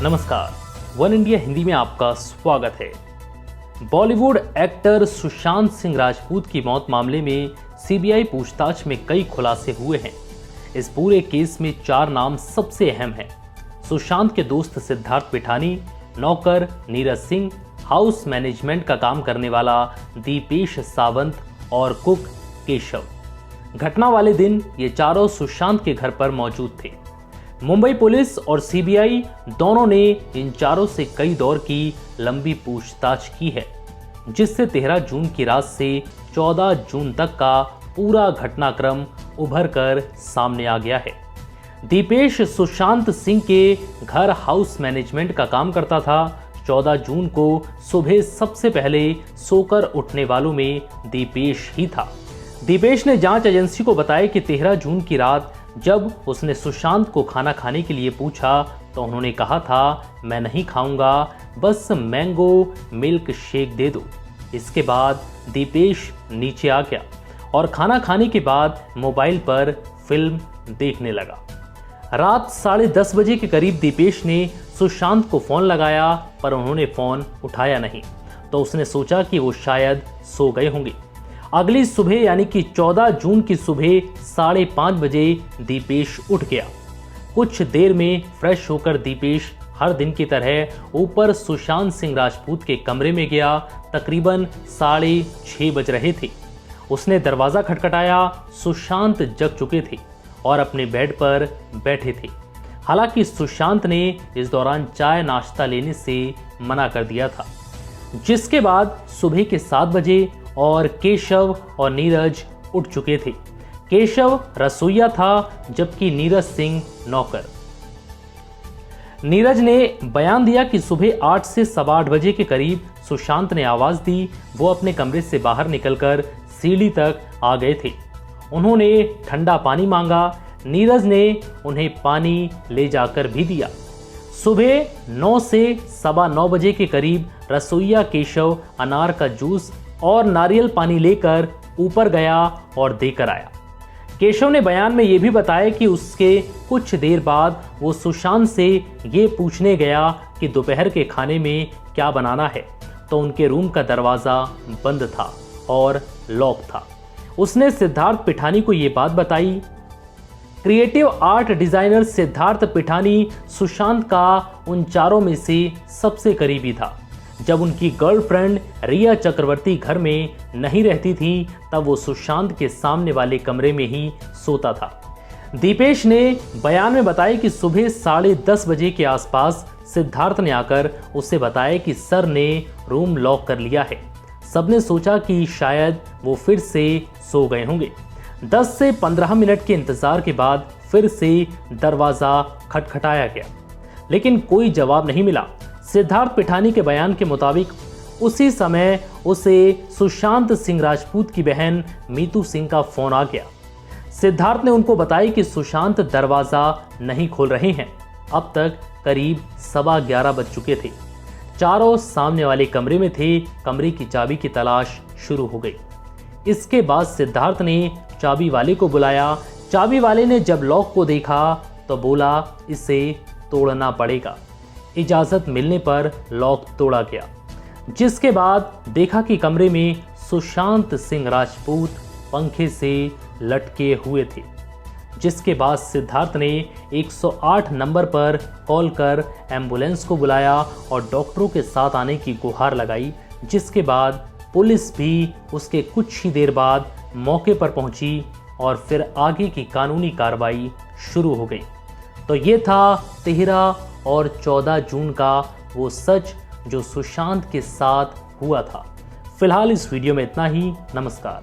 नमस्कार, one India Hindi में आपका स्वागत है। बॉलीवुड एक्टर सुशांत सिंह राजपूत की मौत मामले में सीबीआई पूछताछ में कई खुलासे हुए हैं। इस पूरे केस में 4 नाम सबसे अहम हैं। सुशांत के दोस्त सिद्धार्थ पिठानी, नौकर नीरज सिंह, हाउस मैनेजमेंट का काम करने वाला दीपेश सावंत और कुक केशव। घटना वाले दिन ये चारों सुशांत के घर पर मौजूद थे। मुंबई पुलिस और सीबीआई दोनों ने इन चारों से कई दौर की लंबी पूछताछ की है, जिससे 13 जून की रात से 14 जून तक का पूरा घटनाक्रम उभर कर सामने आ गया है। दीपेश सुशांत सिंह के घर हाउस मैनेजमेंट का काम करता था। 14 जून को सुबह सबसे पहले सोकर उठने वालों में दीपेश ही था। दीपेश ने जांच एजेंसी को बताया कि 13 जून की रात जब उसने सुशांत को खाना खाने के लिए पूछा तो उन्होंने कहा था, मैं नहीं खाऊंगा, बस मैंगो मिल्क शेक दे दो। इसके बाद दीपेश नीचे आ गया और खाना खाने के बाद मोबाइल पर फिल्म देखने लगा। रात 10:30 बजे के करीब दीपेश ने सुशांत को फोन लगाया, पर उन्होंने फोन उठाया नहीं, तो उसने सोचा कि वो शायद सो गए होंगे। अगली सुबह यानी कि 14 जून की सुबह 5:30 बजे दीपेश उठ गया। कुछ देर में फ्रेश होकर दीपेश हर दिन की तरह ऊपर सुशांत सिंह राजपूत के कमरे में गया। तकरीबन 6:30 बज रहे थे। उसने दरवाज़ा खटखटाया। सुशांत जग चुके थे और अपने बेड पर बैठे थे। हालांकि सुशांत ने इस दौरान चाय नाश्ता लेने से मना कर दिया था। जिसके बाद सुबह के 7 बजे और केशव और नीरज उठ चुके थे। केशव रसोइया था, जबकि नीरज सिंह नौकर। नीरज ने बयान दिया कि सुबह 8 से 8:15 बजे के करीब सुशांत ने आवाज दी। वो अपने कमरे से बाहर निकलकर सीढ़ी तक आ गए थे। उन्होंने ठंडा पानी मांगा। नीरज ने उन्हें पानी ले जाकर भी दिया। सुबह 9 से 9:15 बजे के करीब रसोइया केशव अनार का जूस और नारियल पानी लेकर ऊपर गया और देकर आया। केशव ने बयान में यह भी बताया कि उसके कुछ देर बाद वो सुशांत से ये पूछने गया कि दोपहर के खाने में क्या बनाना है, तो उनके रूम का दरवाज़ा बंद था और लॉक था। उसने सिद्धार्थ पिठानी को ये बात बताई। Creative art designer Siddharth Pithani Sushant का उन चारों में से सबसे करीबी था। जब उनकी गर्लफ्रेंड रिया चक्रवर्ती घर में नहीं रहती थी, तब वो सुशांत के सामने वाले कमरे में ही सोता था। दीपेश ने बयान में बताया कि सुबह 10:30 बजे के आसपास सिद्धार्थ ने आकर उसे बताया कि सर ने रूम लॉक कर लिया है। सबने सोचा कि शायद वो फिर से सो गए होंगे। 10 से 15 मिनट के इंतजार के बाद फिर से दरवाज़ा खटखटाया गया, लेकिन कोई जवाब नहीं मिला। सिद्धार्थ पिठानी के बयान के मुताबिक उसी समय उसे सुशांत सिंह राजपूत की बहन मीतू सिंह का फोन आ गया। सिद्धार्थ ने उनको बताया कि सुशांत दरवाज़ा नहीं खोल रहे हैं। अब तक करीब 11:15 बज चुके थे। चारों सामने वाले कमरे में थे। कमरे की चाबी की तलाश शुरू हो गई। इसके बाद सिद्धार्थ ने चाबी वाले को बुलाया। चाबी वाले ने जब लॉक को देखा तो बोला, इसे तोड़ना पड़ेगा। इजाज़त मिलने पर लॉक तोड़ा गया, जिसके बाद देखा कि कमरे में सुशांत सिंह राजपूत पंखे से लटके हुए थे। जिसके बाद सिद्धार्थ ने 108 नंबर पर कॉल कर एम्बुलेंस को बुलाया और डॉक्टरों के साथ आने की गुहार लगाई। जिसके बाद पुलिस भी उसके कुछ ही देर बाद मौके पर पहुंची और फिर आगे की कानूनी कार्रवाई शुरू हो गई। तो ये था 13 और 14 जून का वो सच जो सुशांत के साथ हुआ था। फिलहाल इस वीडियो में इतना ही। नमस्कार।